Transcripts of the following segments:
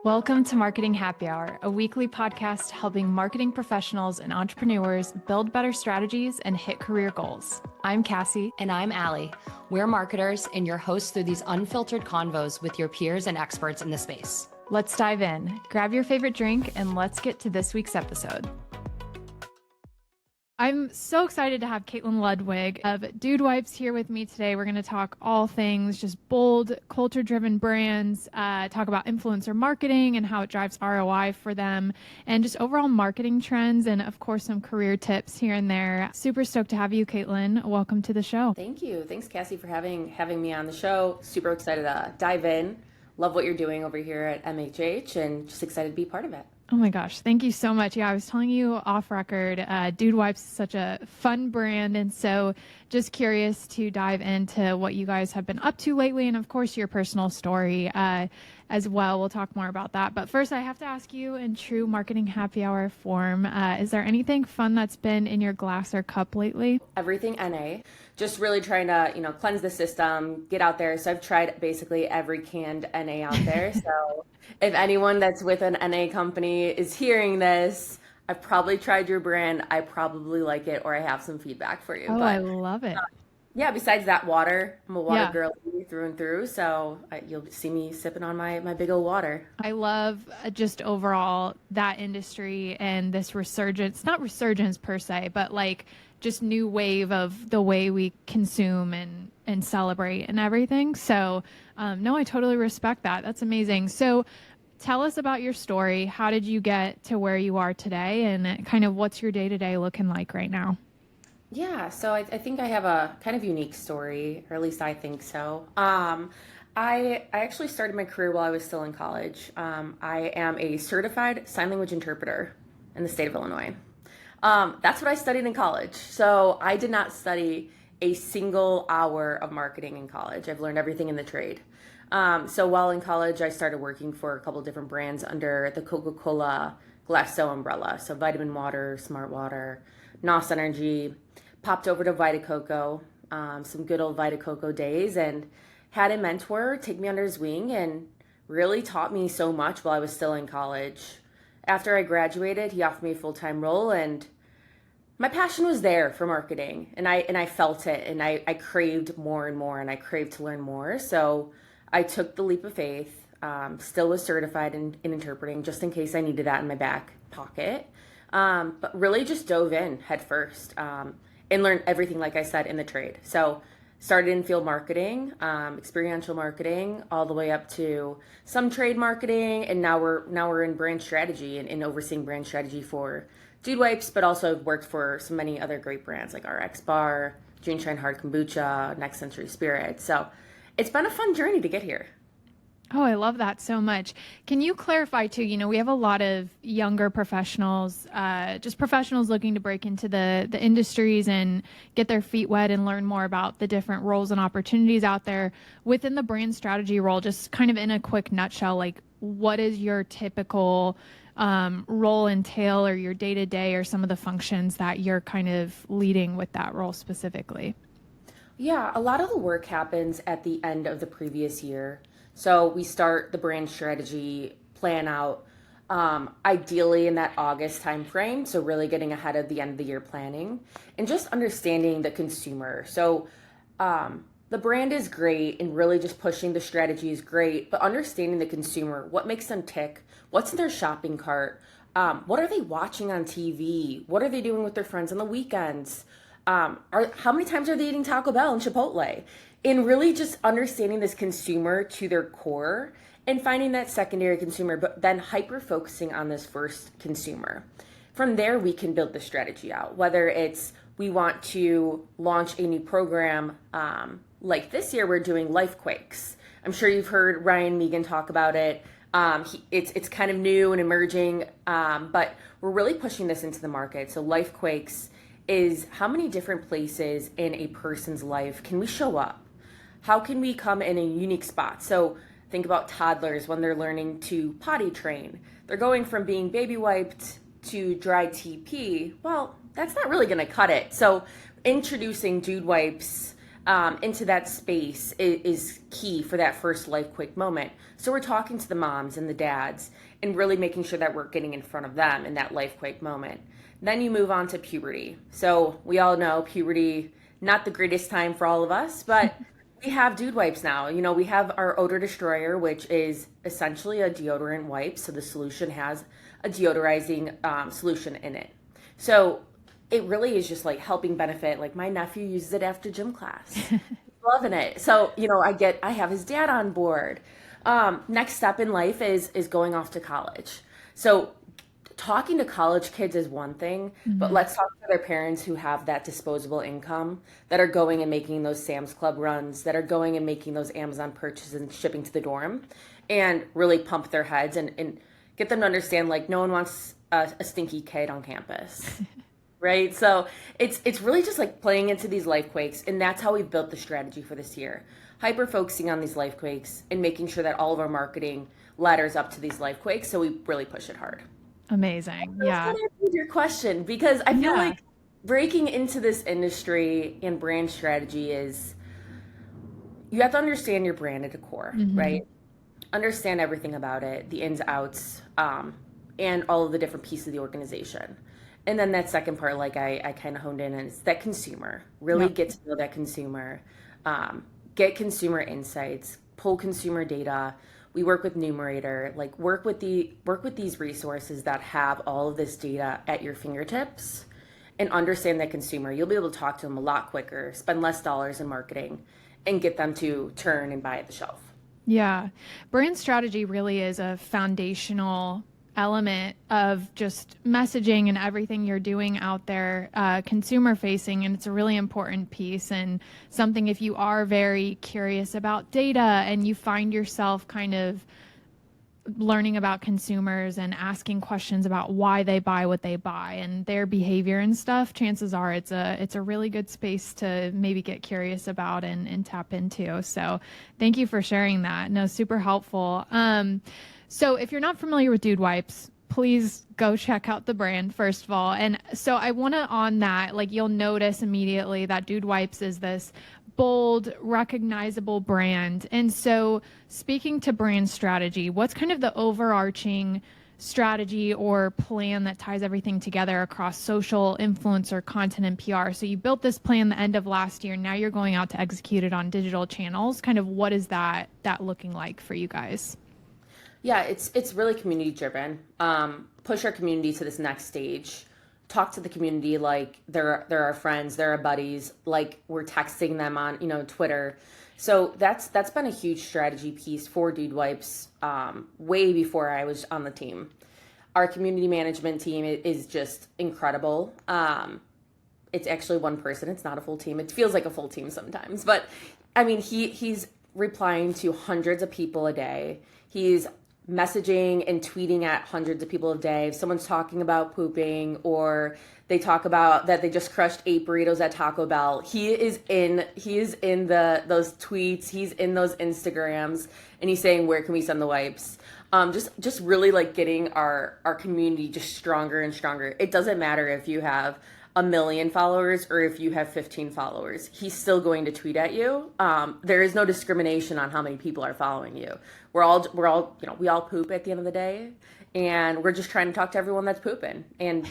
Welcome to Marketing Happy Hour, a weekly podcast helping marketing professionals and entrepreneurs build better strategies and hit career goals. I'm Cassie. And I'm Allie. We're marketers and your hosts through these unfiltered convos with your peers and experts in the space. Let's dive in. Grab your favorite drink and let's get to this week's episode. I'm so excited to have Katelynn Ludwig of Dude Wipes here with me today. We're going to talk all things just bold, culture-driven brands, talk about influencer marketing and how it drives ROI for them, and just overall marketing trends, and of course some career tips here and there. Super stoked to have you, Katelynn. Welcome to the show. Thank you. Thanks, Cassie, for having me on the show. Super excited to dive in. Love what you're doing over here at MHH, and just excited to be part of it. Oh my gosh, thank you so much. Yeah, I was telling you off record, Dude Wipes is such a fun brand, and so just curious to dive into what you guys have been up to lately, and of course your personal story as well. We'll talk more about that. But first, I have to ask you in true marketing happy hour form, is there anything fun that's been in your glass or cup lately? Everything NA. Just really trying to, cleanse the system, get out there. So I've tried basically every canned NA out there. So if anyone that's with an NA company is hearing this, I've probably tried your brand. I probably like it, or I have some feedback for you. Oh, I love it. Yeah, besides that, water. I'm a water girl through and through, so you'll see me sipping on my big old water. I love just overall that industry and this resurgence, not resurgence per se, but like just new wave of the way we consume and celebrate and everything. So no, I totally respect that. That's amazing. So tell us about your story. How did you get to where you are today, and kind of what's your day-to-day looking like right now? Yeah, so I think I have a kind of unique story, or at least I think so. I actually started my career while I was still in college. I am a certified sign language interpreter in the state of Illinois. That's what I studied in college. So I did not study a single hour of marketing in college. I've learned everything in the trade. So while in college, I started working for a couple different brands under the Coca-Cola Glasso umbrella. So Vitamin Water, Smart Water, NOS Energy. Popped over to Vita Coco, some good old Vita Coco days, and had a mentor take me under his wing and really taught me so much while I was still in college. After I graduated, he offered me a full-time role, and my passion was there for marketing, and I felt it, and I craved more and more, and I craved to learn more. So I took the leap of faith, still was certified in interpreting just in case I needed that in my back pocket, but really just dove in head first. And learned everything, like I said, in the trade. So started in field marketing, experiential marketing, all the way up to some trade marketing, and now we're in brand strategy and overseeing brand strategy for Dude Wipes, but also I've worked for so many other great brands like RX Bar, June Shine Hard Kombucha, Next Century Spirit. So it's been a fun journey to get here. Oh, I love that so much. Can you clarify too, we have a lot of younger professionals, just professionals looking to break into the industries and get their feet wet and learn more about the different roles and opportunities out there within the brand strategy role. Just kind of in a quick nutshell, like what is your typical role entail, or your day-to-day, or some of the functions that you're kind of leading with that role specifically? Yeah, a lot of the work happens at the end of the previous year. So we start the brand strategy plan out ideally in that August timeframe. So really getting ahead of the end of the year planning and just understanding the consumer. So the brand is great and really just pushing the strategy is great, but understanding the consumer, what makes them tick, what's in their shopping cart, what are they watching on TV, what are they doing with their friends on the weekends, how many times are they eating Taco Bell and Chipotle? And really just understanding this consumer to their core and finding that secondary consumer, but then hyper focusing on this first consumer. From there, we can build the strategy out, whether it's we want to launch a new program. Like this year, we're doing Life Quakes. I'm sure you've heard Ryan Megan talk about it. It's kind of new and emerging, but we're really pushing this into the market. So Life Quakes is how many different places in a person's life can we show up? How can we come in a unique spot? So think about toddlers when they're learning to potty train. They're going from being baby wiped to dry TP. Well, that's not really going to cut it. So introducing Dude Wipes into that space is key for that first life quake moment. So we're talking to the moms and the dads and really making sure that we're getting in front of them in that life quake moment. Then you move on to puberty. So we all know puberty, not the greatest time for all of us, but we have dude wipes now. You know, we have our odor destroyer, which is essentially a deodorant wipe. So the solution has a deodorizing solution in it. So it really is just like helping benefit. Like my nephew uses it after gym class. Loving it. So, you know, I have his dad on board. Next step in life is going off to college. So talking to college kids is one thing, but let's talk to their parents who have that disposable income, that are going and making those Sam's Club runs, that are going and making those Amazon purchases and shipping to the dorm, and really pump their heads and get them to understand, like, no one wants a stinky kid on campus. Right? So it's really just like playing into these life quakes, and that's how we've built the strategy for this year. Hyper focusing on these life quakes and making sure that all of our marketing ladders up to these life quakes, so we really push it hard. Amazing. That's Yeah. kind of your question, because I feel like breaking into this industry and brand strategy is, you have to understand your brand at the core, right? Understand everything about it, the ins, outs, and all of the different pieces of the organization. And then that second part, like I kind of honed in, is that consumer. Really get to know that consumer, get consumer insights, pull consumer data. We work with Numerator, like work with these resources that have all of this data at your fingertips, and understand that consumer. You'll be able to talk to them a lot quicker, spend less dollars in marketing, and get them to turn and buy at the shelf. Yeah. Brand strategy really is a foundational element of just messaging and everything you're doing out there, consumer facing. And it's a really important piece, and something, if you are very curious about data and you find yourself kind of learning about consumers and asking questions about why they buy what they buy and their behavior and stuff, chances are it's a really good space to maybe get curious about and tap into. So thank you for sharing that. No, super helpful. So if you're not familiar with Dude Wipes, please go check out the brand, first of all. And so I want to, on that, like, you'll notice immediately that Dude Wipes is this bold, recognizable brand. And so speaking to brand strategy, what's kind of the overarching strategy or plan that ties everything together across social, influencer, content, and PR? So you built this plan the end of last year. Now you're going out to execute it on digital channels. Kind of what is that looking like for you guys? Yeah, it's really community driven. Push our community to this next stage. Talk to the community like they're our friends, they're our buddies, like we're texting them on, Twitter. So that's been a huge strategy piece for Dude Wipes, way before I was on the team. Our community management team is just incredible. It's actually one person. It's not a full team. It feels like a full team sometimes, but I mean, he's replying to hundreds of people a day. He's messaging and tweeting at hundreds of people a day. If someone's talking about pooping, or they talk about that they just crushed 8 burritos at Taco Bell, he is in those tweets, he's in those Instagrams, and he's saying, where can we send the wipes? Just really like getting our community just stronger and stronger. It doesn't matter if you have 1 million followers or if you have 15 followers, he's still going to tweet at you. There is no discrimination on how many people are following you. We're all, we all poop at the end of the day, and we're just trying to talk to everyone that's pooping and,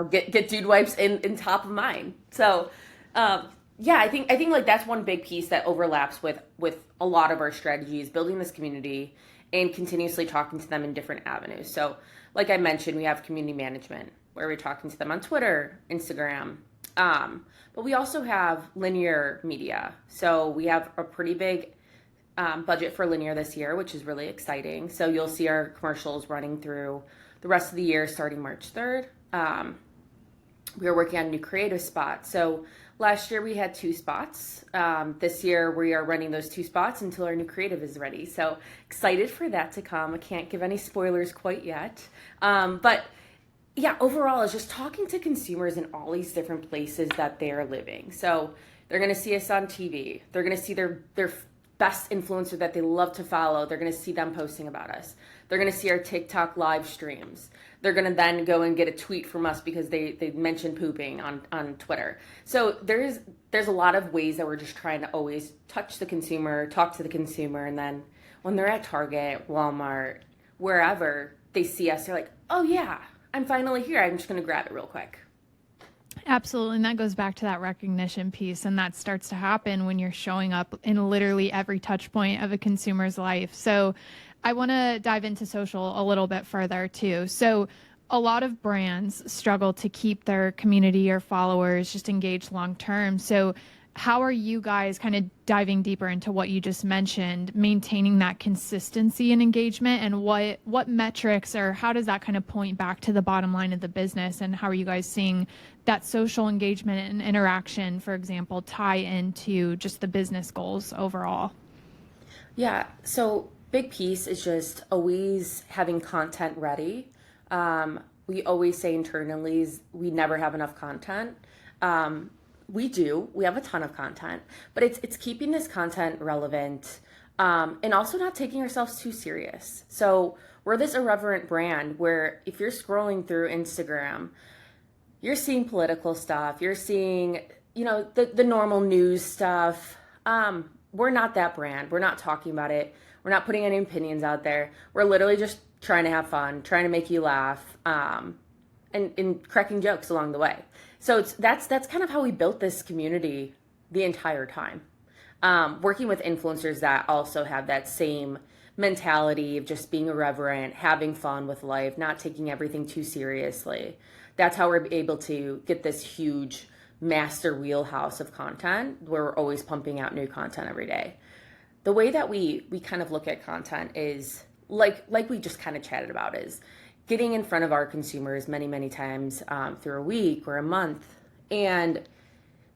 get Dude Wipes in top of mind. So, yeah, I think like that's one big piece that overlaps with a lot of our strategies, building this community and continuously talking to them in different avenues. So, like I mentioned, we have community management, where we're talking to them on Twitter, Instagram. But we also have linear media. So we have a pretty big budget for linear this year, which is really exciting. So you'll see our commercials running through the rest of the year, starting March 3rd. We are working on new creative spots. So last year we had 2 spots. This year we are running those 2 spots until our new creative is ready. So excited for that to come. I can't give any spoilers quite yet. But yeah, overall, it's just talking to consumers in all these different places that they're living. So they're going to see us on TV. They're going to see their best influencer that they love to follow, they're going to see them posting about us. They're going to see our TikTok live streams. They're going to then go and get a tweet from us because they mentioned pooping on Twitter. So there's a lot of ways that we're just trying to always touch the consumer, talk to the consumer, and then when they're at Target, Walmart, wherever they see us, they're like, oh yeah, I'm finally here. I'm just going to grab it real quick. Absolutely. And that goes back to that recognition piece. And that starts to happen when you're showing up in literally every touch point of a consumer's life. So I want to dive into social a little bit further too. So a lot of brands struggle to keep their community or followers just engaged long term. So how are you guys kind of diving deeper into what you just mentioned, maintaining that consistency and engagement, and what metrics, or how does that kind of point back to the bottom line of the business, and how are you guys seeing that social engagement and interaction, for example, tie into just the business goals overall? Yeah, so big piece is just always having content ready. We always say internally we never have enough content. We have a ton of content, but it's keeping this content relevant, and also not taking ourselves too serious. So we're this irreverent brand where if you're scrolling through Instagram, you're seeing political stuff, you're seeing, the normal news stuff. We're not that brand. We're not talking about it. We're not putting any opinions out there. We're literally just trying to have fun, trying to make you laugh, and cracking jokes along the way. So that's kind of how we built this community the entire time. Working with influencers that also have that same mentality of just being irreverent, having fun with life, not taking everything too seriously. That's how we're able to get this huge master wheelhouse of content where we're always pumping out new content every day. The way that we kind of look at content is like we just kind of chatted about, is getting in front of our consumers many times through a week or a month. And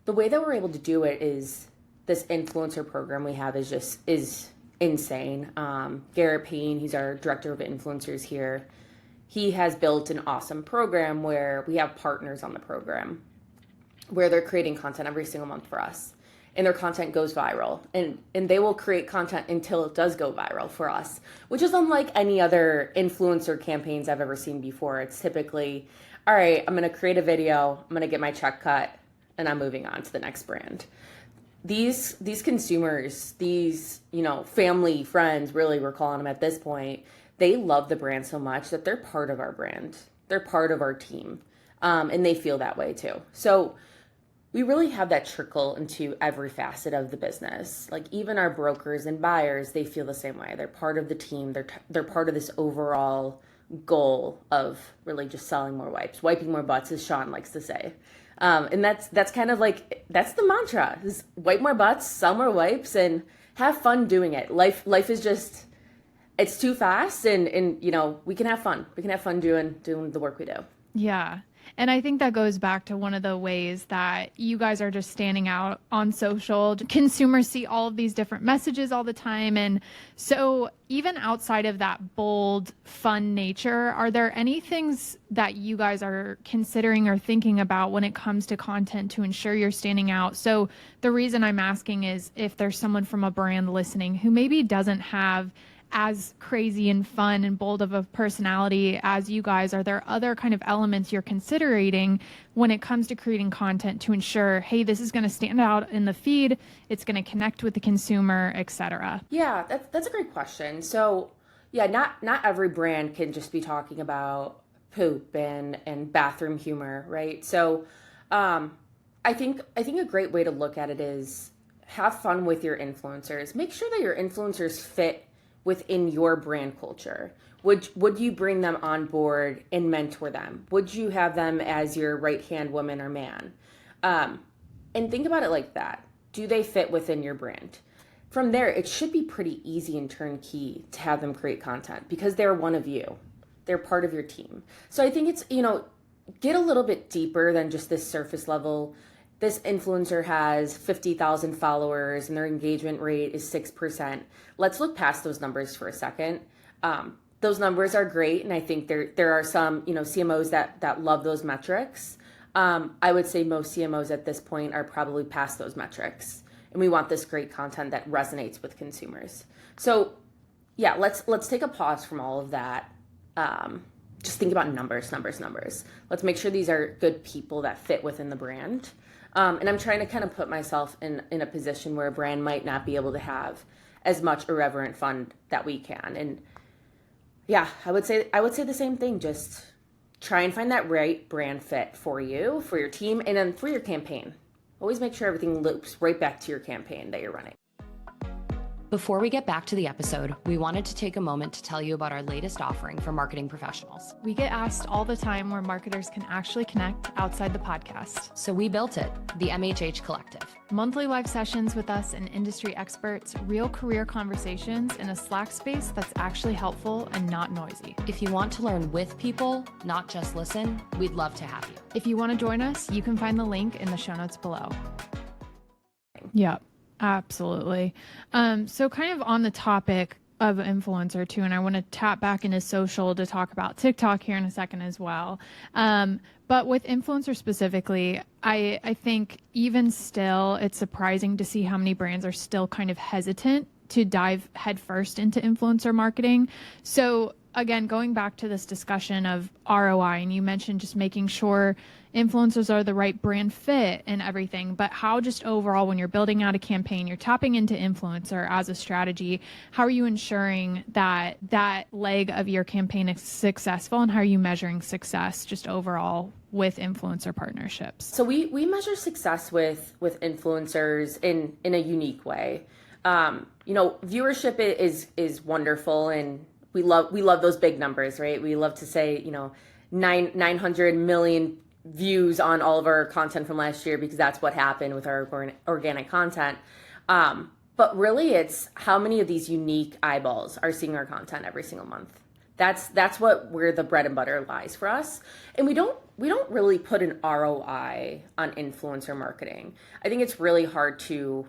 the way that we're able to do it is this influencer program we have is insane. Garrett Payne, he's our director of influencers here. He has built an awesome program where we have partners on the program where they're creating content every single month for us. And their content goes viral, and they will create content until it does go viral for us, which is unlike any other influencer campaigns I've ever seen before. It's typically, all right, I'm going to create a video, I'm going to get my check cut, and I'm moving on to the next brand. These consumers, these, family, friends, really we're calling them at this point, they love the brand so much that they're part of our brand. They're part of our team, and they feel that way too. So we really have that trickle into every facet of the business. Like even our brokers and buyers, they feel the same way. They're part of the team. They're part of this overall goal of really just selling more wipes, wiping more butts, as Sean likes to say. And that's kind of like, that's the mantra, is wipe more butts, sell more wipes, and have fun doing it. Life is just, it's too fast, and we can have fun. We can have fun doing the work we do. Yeah. And I think that goes back to one of the ways that you guys are just standing out on social. Consumers see all of these different messages all the time. And so even outside of that bold, fun nature, are there any things that you guys are considering or thinking about when it comes to content to ensure you're standing out? So the reason I'm asking is if there's someone from a brand listening who maybe doesn't have as crazy and fun and bold of a personality as you guys, are there other kind of elements you're considering when it comes to creating content to ensure, hey, this is going to stand out in the feed, it's going to connect with the consumer, etc.? Yeah, that's a great question. So yeah, not every brand can just be talking about poop and bathroom humor, right? So I think a great way to look at it is have fun with your influencers. Make sure that your influencers fit within your brand culture. Would you bring them on board and mentor them? Would you have them as your right-hand woman or man? And think about it like that. Do they fit within your brand? From there, it should be pretty easy and turnkey to have them create content because they're one of you. They're part of your team. So I think it's, get a little bit deeper than just this surface level. This influencer has 50,000 followers and their engagement rate is 6%. Let's look past those numbers for a second. Those numbers are great, and I think there are some CMOs that love those metrics. I would say most CMOs at this point are probably past those metrics. and we want this great content that resonates with consumers. So yeah, let's take a pause from all of that. Just think about numbers. Let's make sure these are good people that fit within the brand. And I'm trying to kind of put myself in a position where a brand might not be able to have as much irreverent fun that we can. And yeah, I would say the same thing. Just try and find that right brand fit for you, for your team, and then for your campaign. Always make sure everything loops right back to your campaign that you're running. Before we get back to the episode, we wanted to take a moment to tell you about our latest offering for marketing professionals. We get asked all the time where marketers can actually connect outside the podcast. So we built it, the MHH Collective. Monthly live sessions with us and industry experts, real career conversations in a Slack space that's actually helpful and not noisy. If you want to learn with people, not just listen, we'd love to have you. If you want to join us, you can find the link in the show notes below. Yeah. Absolutely. So kind of on the topic of influencer too, and I want to tap back into social to talk about TikTok here in a second as well. But with influencer specifically, I think even still, it's surprising to see how many brands are still kind of hesitant to dive headfirst into influencer marketing. So again, going back to this discussion of ROI, and you mentioned just making sure influencers are the right brand fit and everything, but how just overall, when you're building out a campaign, you're tapping into influencer as a strategy, how are you ensuring that that leg of your campaign is successful, and how are you measuring success just overall with influencer partnerships? So we measure success with influencers in a unique way. Viewership is wonderful, and we love those big numbers, right? We love to say, 900 million views on all of our content from last year, because that's what happened with our organic content. But really, it's how many of these unique eyeballs are seeing our content every single month. That's where the bread and butter lies for us. And we don't really put an ROI on influencer marketing. I think it's really hard to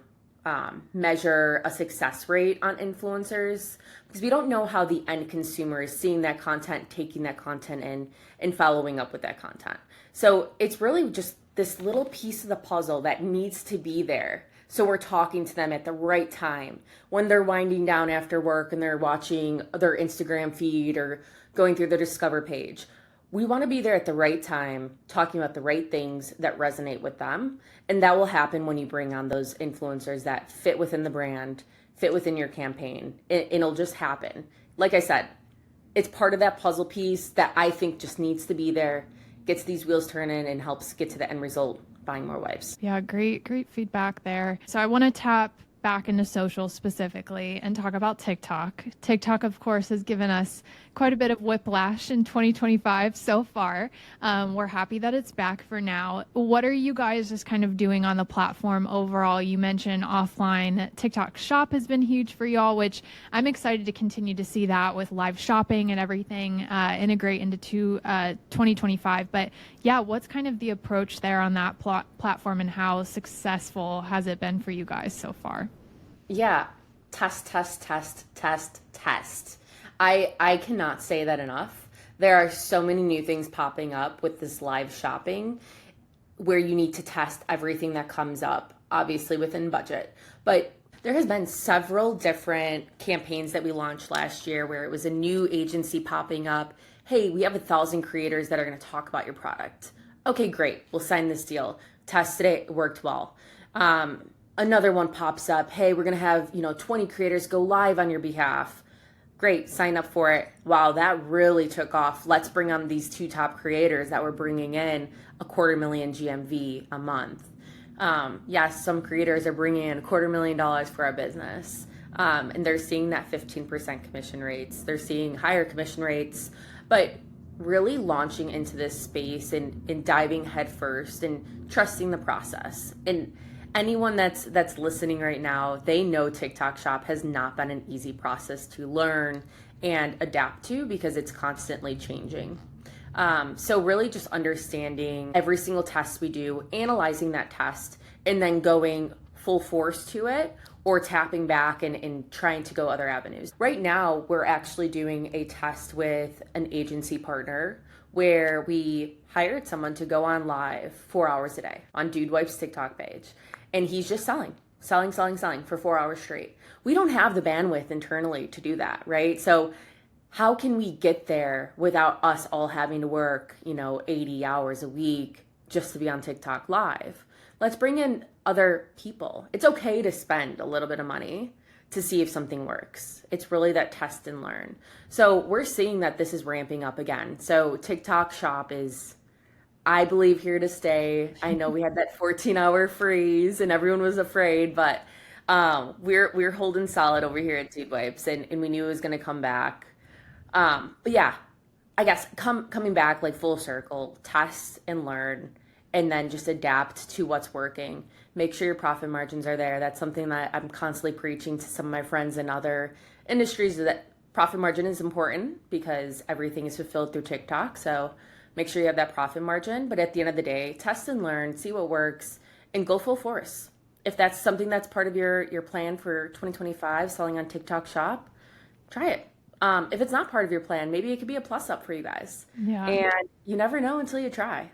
measure a success rate on influencers, because we don't know how the end consumer is seeing that content, taking that content in, and following up with that content. So it's really just this little piece of the puzzle that needs to be there. So we're talking to them at the right time, when they're winding down after work and they're watching their Instagram feed or going through their Discover page. We want to be there at the right time, talking about the right things that resonate with them. And that will happen when you bring on those influencers that fit within the brand, fit within your campaign. It'll just happen. Like I said, it's part of that puzzle piece that I think just needs to be there, gets these wheels turning, and helps get to the end result, buying more wipes. Yeah, great feedback there. So I want to tap back into social specifically and talk about TikTok. TikTok, of course, has given us quite a bit of whiplash in 2025 so far. We're happy that it's back for now. What are you guys just kind of doing on the platform overall? You mentioned offline. TikTok Shop has been huge for y'all, which I'm excited to continue to see that with live shopping and everything integrate into 2025. But yeah, what's kind of the approach there on that platform, and how successful has it been for you guys so far? Yeah, test. I cannot say that enough. There are so many new things popping up with this live shopping, where you need to test everything that comes up, obviously within budget. But there has been several different campaigns that we launched last year where it was a new agency popping up. Hey, we have 1,000 creators that are going to talk about your product. Okay, great. We'll sign this deal. Tested it. It worked well. Another one pops up. Hey, we're going to have, 20 creators go live on your behalf. Great. Sign up for it. Wow, that really took off. Let's bring on these 2 top creators that were bringing in $250,000 GMV a month. Yes, some creators are bringing in $250,000 for our business. And they're seeing that 15% commission rates. They're seeing higher commission rates, but really launching into this space and diving headfirst and trusting the process. And anyone that's listening right now, they know TikTok Shop has not been an easy process to learn and adapt to, because it's constantly changing. So really just understanding every single test we do, analyzing that test, and then going full force to it, or tapping back and trying to go other avenues. Right now, we're actually doing a test with an agency partner where we hired someone to go on live 4 hours a day on Dude Wife's TikTok page. And he's just selling. selling, selling, selling for 4 hours straight. We don't have the bandwidth internally to do that, right? So how can we get there without us all having to work, 80 hours a week just to be on TikTok live? Let's bring in other people. It's okay to spend a little bit of money to see if something works. It's really that test and learn. So we're seeing that this is ramping up again. So TikTok Shop is, I believe, here to stay. I know we had that 14-hour freeze and everyone was afraid, but we're holding solid over here at Dude Wipes, and we knew it was going to come back. But yeah, I guess coming back like full circle, test and learn, and then just adapt to what's working. Make sure your profit margins are there. That's something that I'm constantly preaching to some of my friends in other industries, that profit margin is important because everything is fulfilled through TikTok. So make sure you have that profit margin. But at the end of the day, test and learn, see what works, and go full force. If that's something that's part of your plan for 2025, selling on TikTok Shop, try it. If it's not part of your plan, maybe it could be a plus up for you guys. Yeah. And you never know until you try.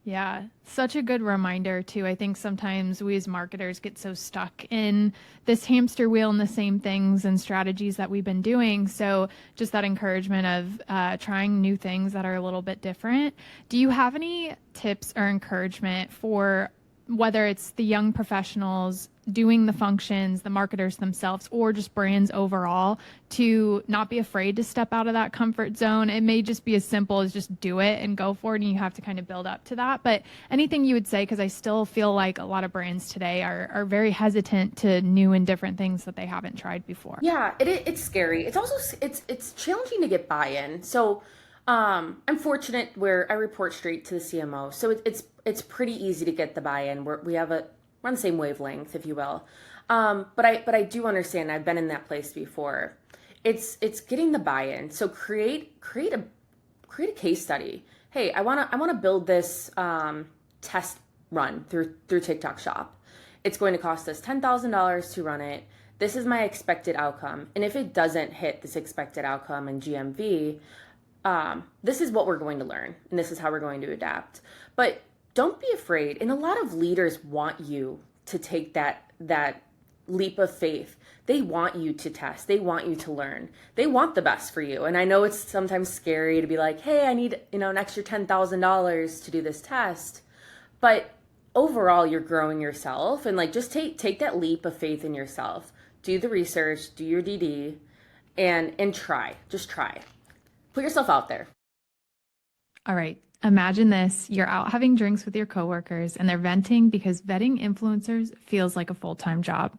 Yeah, such a good reminder too. I think sometimes we as marketers get so stuck in this hamster wheel and the same things and strategies that we've been doing. So just that encouragement of trying new things that are a little bit different. Do you have any tips or encouragement for whether it's the young professionals doing the functions, the marketers themselves, or just brands overall, to not be afraid to step out of that comfort zone? It may just be as simple as just do it and go for it, and you have to kind of build up to that. But anything you would say, because I still feel like a lot of brands today are very hesitant to new and different things that they haven't tried before. Yeah, it's scary. It's also it's challenging to get buy-in. So I'm fortunate where I report straight to the CMO, so it's pretty easy to get the buy-in. We're on the same wavelength, if you will. But I do understand. I've been in that place before. It's getting the buy-in. So create a case study. Hey, I wanna build this test run through TikTok Shop. It's going to cost us $10,000 to run it. This is my expected outcome, and if it doesn't hit this expected outcome in GMV, this is what we're going to learn, and this is how we're going to adapt. But don't be afraid. And a lot of leaders want you to take that leap of faith. They want you to test. They want you to learn. They want the best for you. And I know it's sometimes scary to be like, hey, I need, an extra $10,000 to do this test. But overall, you're growing yourself, and like, just take that leap of faith in yourself. Do the research, do your DD, and try. Just try. Put yourself out there. All right. Imagine this. You're out having drinks with your coworkers and they're venting because vetting influencers feels like a full-time job.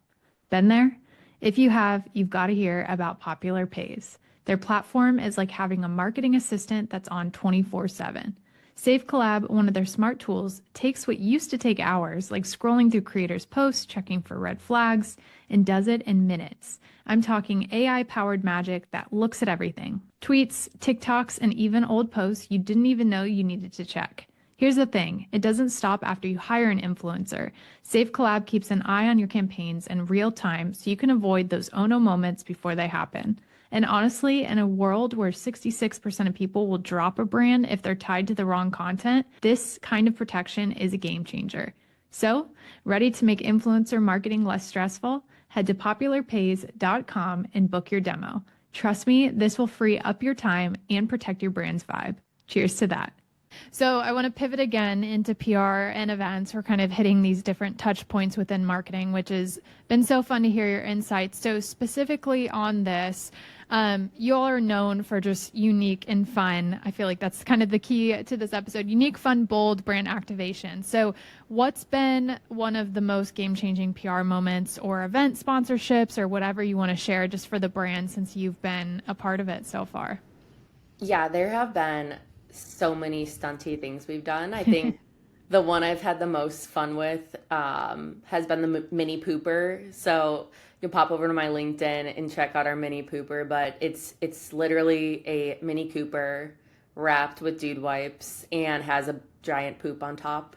Been there? If you have, you've got to hear about Popular Pays. Their platform is like having a marketing assistant that's on 24/7. Save Collab, one of their smart tools, takes what used to take hours, like scrolling through creators' posts, checking for red flags, and does it in minutes. I'm talking AI-powered magic that looks at everything. Tweets, TikToks, and even old posts you didn't even know you needed to check. Here's the thing, it doesn't stop after you hire an influencer. Save Collab keeps an eye on your campaigns in real time so you can avoid those oh no moments before they happen. And honestly, in a world where 66% of people will drop a brand if they're tied to the wrong content, this kind of protection is a game changer. So, ready to make influencer marketing less stressful? Head to popularpays.com and book your demo. Trust me, this will free up your time and protect your brand's vibe. Cheers to that. So I want to pivot again into PR and events. We're kind of hitting these different touch points within marketing, which has been so fun to hear your insights. So specifically on this, you all are known for just unique and fun. I feel like that's kind of the key to this episode. Unique, fun, bold brand activation. So what's been one of the most game-changing PR moments or event sponsorships or whatever you want to share just for the brand since you've been a part of it so far? Yeah, there have been so many stunty things we've done. I think the one I've had the most fun with has been the mini pooper. So you can pop over to my LinkedIn and check out our mini pooper, but it's literally a Mini Cooper wrapped with Dude Wipes and has a giant poop on top.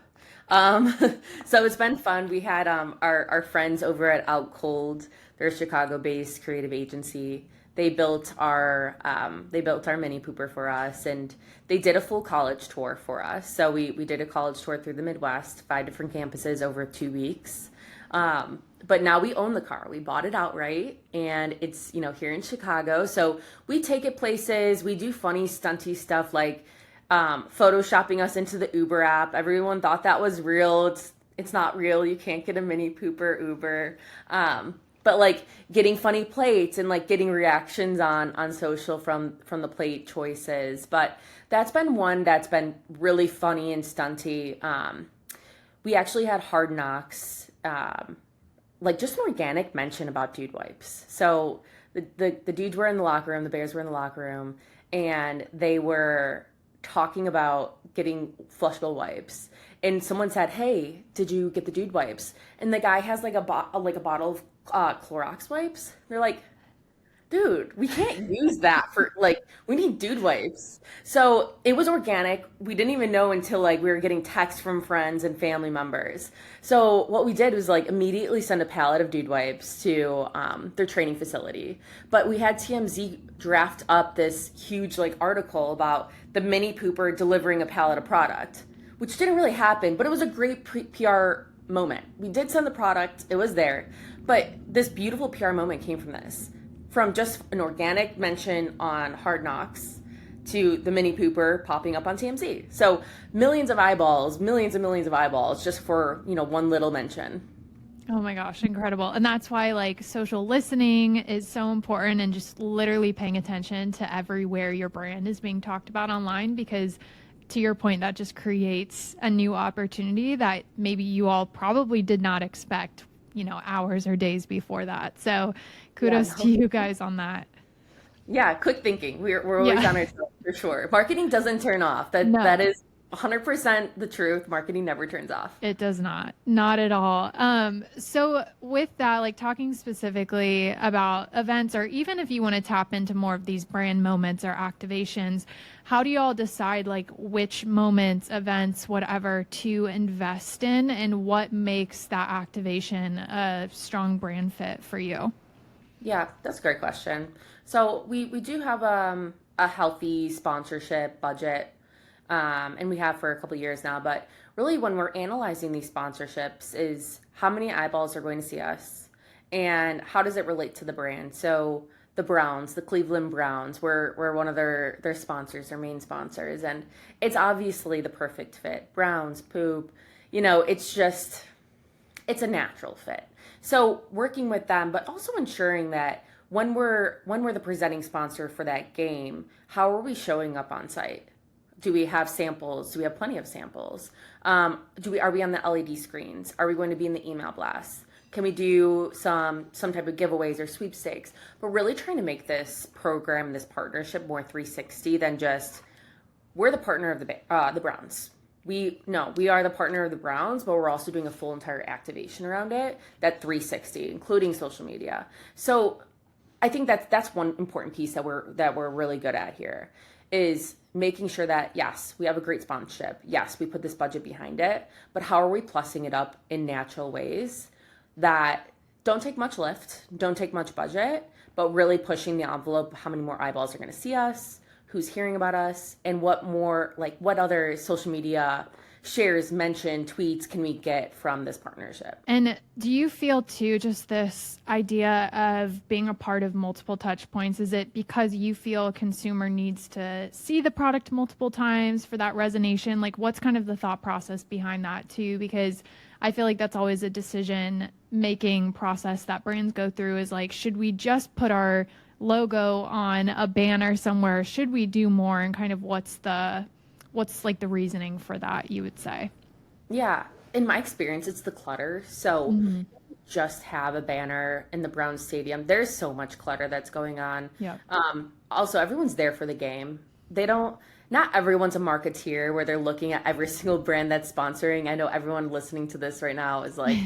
So it's been fun. We had our friends over at Out Cold. They're a Chicago-based creative agency. They built our mini pooper for us, and they did a full college tour for us. So we did a college tour through the Midwest, 5 different campuses over 2 weeks. But now we own the car. We bought it outright, and it's, here in Chicago. So we take it places. We do funny, stunty stuff like photoshopping us into the Uber app. Everyone thought that was real. It's not real. You can't get a mini pooper Uber. But like getting funny plates and like getting reactions on social from the plate choices. But that's been one that's been really funny and stunty. We actually had Hard Knocks, like just an organic mention about dude wipes. So the dudes were in the locker room, the Bears were in the locker room, and they were talking about getting flushable wipes. And someone said, "Hey, did you get the dude wipes?" And the guy has like a bottle of Clorox wipes. They're like, "Dude, we can't use that for like, we need dude wipes." So it was organic. We didn't even know until like we were getting texts from friends and family members. So what we did was like immediately send a pallet of dude wipes to their training facility. But we had TMZ draft up this huge like article about the mini pooper delivering a pallet of product, which didn't really happen, but it was a great PR moment. We did send the product, it was there, but this beautiful PR moment came from this. From just an organic mention on Hard Knocks to the mini pooper popping up on TMZ. So millions of eyeballs, millions and millions of eyeballs just for, one little mention. Oh my gosh, incredible. And that's why like social listening is so important, and just literally paying attention to everywhere your brand is being talked about online, because to your point, that just creates a new opportunity that maybe you all probably did not expect, hours or days before that. So kudos to you guys on that. Yeah, quick thinking. We're always on our toes for sure. Marketing doesn't turn off. That is 100% the truth. Marketing never turns off. It does not at all. So with that, like talking specifically about events, or even if you want to tap into more of these brand moments or activations, how do you all decide like which moments, events, whatever to invest in, and what makes that activation a strong brand fit for you? Yeah, that's a great question. So we do have a healthy sponsorship budget, and we have for a couple years now. But really, when we're analyzing these sponsorships, is how many eyeballs are going to see us, and how does it relate to the brand? So the Browns, the Cleveland Browns, we're one of their sponsors, their main sponsors, and it's obviously the perfect fit. Browns poop, it's a natural fit. So working with them, but also ensuring that when we're the presenting sponsor for that game, how are we showing up on site? Do we have samples? Do we have plenty of samples? Are we on the LED screens? Are we going to be in the email blasts? Can we do some type of giveaways or sweepstakes? But really trying to make this program, this partnership, more 360 than just we're the partner of the Browns. We are the partner of the Browns, but we're also doing a full entire activation around it, that 360, including social media. So I think that's one important piece that we're really good at here, is making sure that yes, we have a great sponsorship. Yes, we put this budget behind it, but how are we plussing it up in natural ways that don't take much lift, don't take much budget, but really pushing the envelope, how many more eyeballs are going to see us, who's hearing about us, and what other social media shares, mention, tweets can we get from this partnership? And do you feel too, just this idea of being a part of multiple touch points, is it because you feel a consumer needs to see the product multiple times for that resonation? Like what's kind of the thought process behind that too? Because I feel like that's always a decision making process that brands go through, is like, should we just put our logo on a banner somewhere? Should we do more? And kind of what's like the reasoning for that, you would say? Yeah, in my experience, it's the clutter. So just have a banner in the Browns stadium. There's so much clutter that's going on. Yeah. Also, everyone's there for the game. Not everyone's a marketeer where they're looking at every single brand that's sponsoring. I know everyone listening to this right now is like,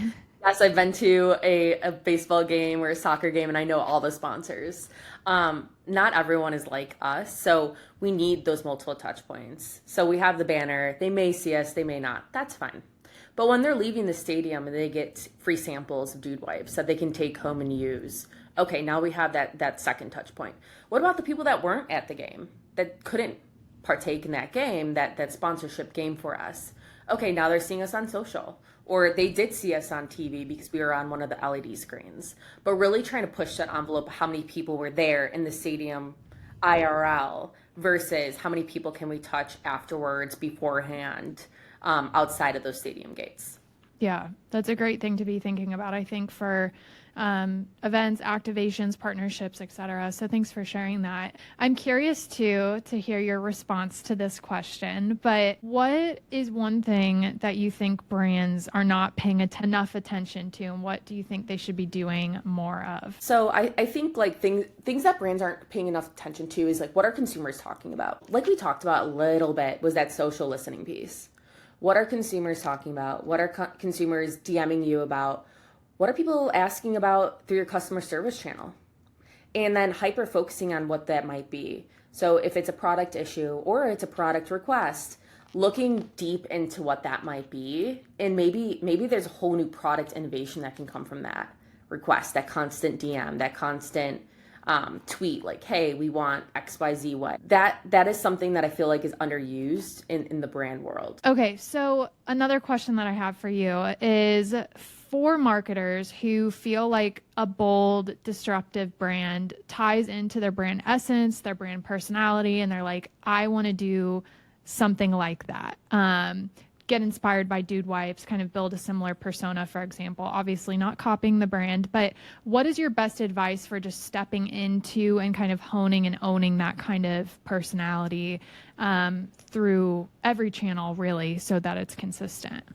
yes, I've been to a baseball game or a soccer game and I know all the sponsors. Not everyone is like us, so we need those multiple touch points. So we have the banner. They may see us, they may not. That's fine. But when they're leaving the stadium and they get free samples of dude wipes that they can take home and use, okay, now we have that second touch point. What about the people that weren't at the game, that couldn't partake in that game, that sponsorship game for us? Okay, now they're seeing us on social, or they did see us on TV because we were on one of the LED screens. But really trying to push that envelope, how many people were there in the stadium IRL versus how many people can we touch afterwards, beforehand, outside of those stadium gates. Yeah, that's a great thing to be thinking about, I think, for events, activations, partnerships, etc. So thanks for sharing that. I'm curious too to hear your response to this question, but what is one thing that you think brands are not paying enough attention to, and what do you think they should be doing more of? So I think like things that brands aren't paying enough attention to is like, what are consumers talking about? Like we talked about a little bit was that social listening piece. What are consumers talking about? What are consumers DMing you about? What are people asking about through your customer service channel? And then hyper focusing on what that might be. So if it's a product issue or it's a product request, looking deep into what that might be, and maybe there's a whole new product innovation that can come from that request, that constant DM, that constant tweet, like, hey, we want XYZ what. That is something that I feel like is underused in the brand world. Okay, so another question that I have for you is for marketers who feel like a bold, disruptive brand ties into their brand essence, their brand personality, and they're like, I want to do something like that. Get inspired by Dude Wipes, kind of build a similar persona, for example, obviously not copying the brand, but what is your best advice for just stepping into and kind of honing and owning that kind of personality through every channel, really, so that it's consistent?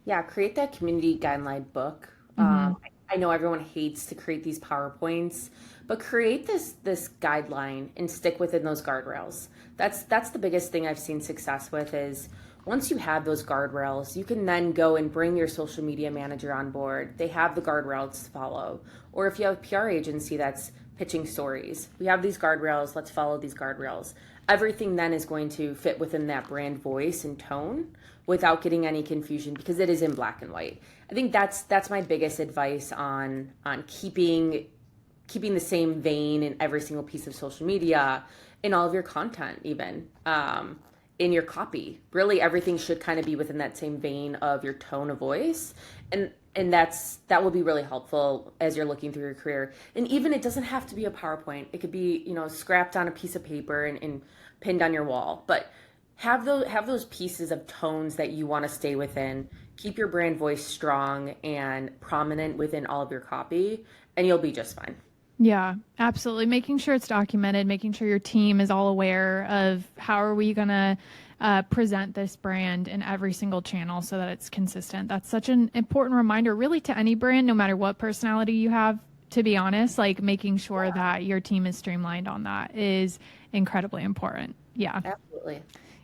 Yeah, create that community guideline book. I know everyone hates to create these PowerPoints, but create this guideline and stick within those guardrails. That's the biggest thing I've seen success with is once you have those guardrails, you can then go and bring your social media manager on board. They have the guardrails to follow. Or if you have a PR agency that's pitching stories, we have these guardrails, let's follow these guardrails. Everything then is going to fit within that brand voice and tone without getting any confusion because it is in black and white. I think that's my biggest advice on keeping the same vein in every single piece of social media, in all of your content, even in your copy. Really, everything should kind of be within that same vein of your tone of voice, and that will be really helpful as you're looking through your career. And even it doesn't have to be a PowerPoint. It could be scrapped on a piece of paper and pinned on your wall, but have those pieces of tones that you want to stay within. Keep your brand voice strong and prominent within all of your copy, and you'll be just fine. Yeah, absolutely. Making sure it's documented, making sure your team is all aware of how are we going to present this brand in every single channel so that it's consistent. That's such an important reminder, really, to any brand, no matter what personality you have, to be honest. Like making sure that your team is streamlined on that is incredibly important. Yeah. Absolutely.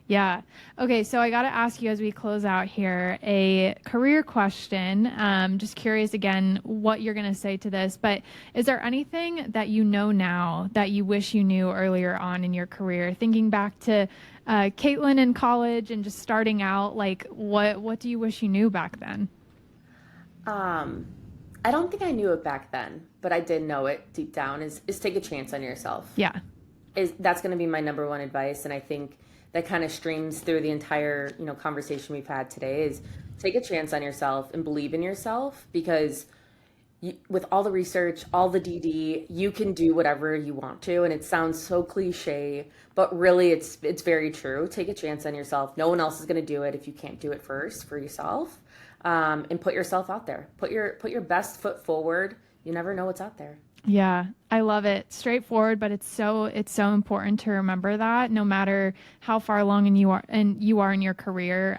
Yeah. Okay. So I got to ask you as we close out here a career question. Just curious again what you're going to say to this, but is there anything that you know now that you wish you knew earlier on in your career? Thinking back to Katelynn in college and just starting out, like what do you wish you knew back then? I don't think I knew it back then, but I did know it deep down is take a chance on yourself. Yeah. That's going to be my number one advice. And I think that kind of streams through the entire, conversation we've had today is take a chance on yourself and believe in yourself because with all the research, all the DD, you can do whatever you want to. And it sounds so cliche, but really it's very true. Take a chance on yourself. No one else is going to do it if you can't do it first for yourself. And put yourself out there. Put your best foot forward. You never know what's out there. Yeah, I love it. Straightforward, but it's so important to remember that no matter how far along you are in your career,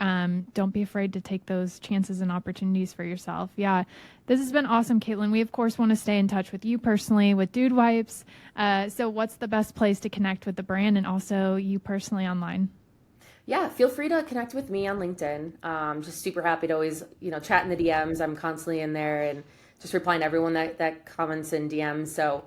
don't be afraid to take those chances and opportunities for yourself. Yeah, this has been awesome, Katelynn. We of course want to stay in touch with you personally with Dude Wipes. So what's the best place to connect with the brand and also you personally online? Yeah, feel free to connect with me on LinkedIn. Just super happy to always, chat in the DMs. I'm constantly in there and just replying to everyone that comments in DMs. So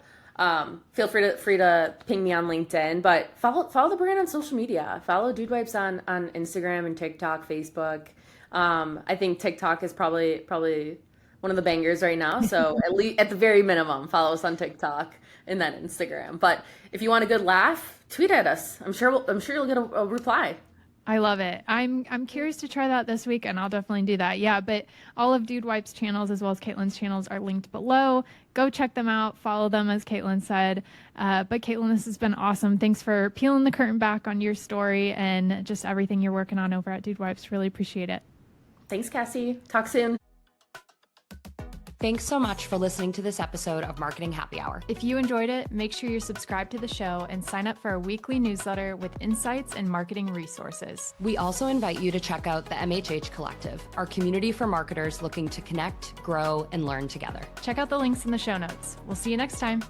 feel free to ping me on LinkedIn, but follow the brand on social media. Follow Dude Wipes on Instagram and TikTok, Facebook. I think TikTok is probably one of the bangers right now. So at the very minimum, follow us on TikTok and then Instagram. But if you want a good laugh, tweet at us. I'm sure you'll get a reply. I love it. I'm curious to try that this week, and I'll definitely do that. Yeah, but all of Dude Wipes channels as well as Katelynn's channels are linked below. Go check them out. Follow them, as Katelynn said. But Katelynn, this has been awesome. Thanks for peeling the curtain back on your story and just everything you're working on over at Dude Wipes. Really appreciate it. Thanks, Cassie. Talk soon. Thanks so much for listening to this episode of Marketing Happy Hour. If you enjoyed it, make sure you're subscribed to the show and sign up for our weekly newsletter with insights and marketing resources. We also invite you to check out the MHH Collective, our community for marketers looking to connect, grow, and learn together. Check out the links in the show notes. We'll see you next time.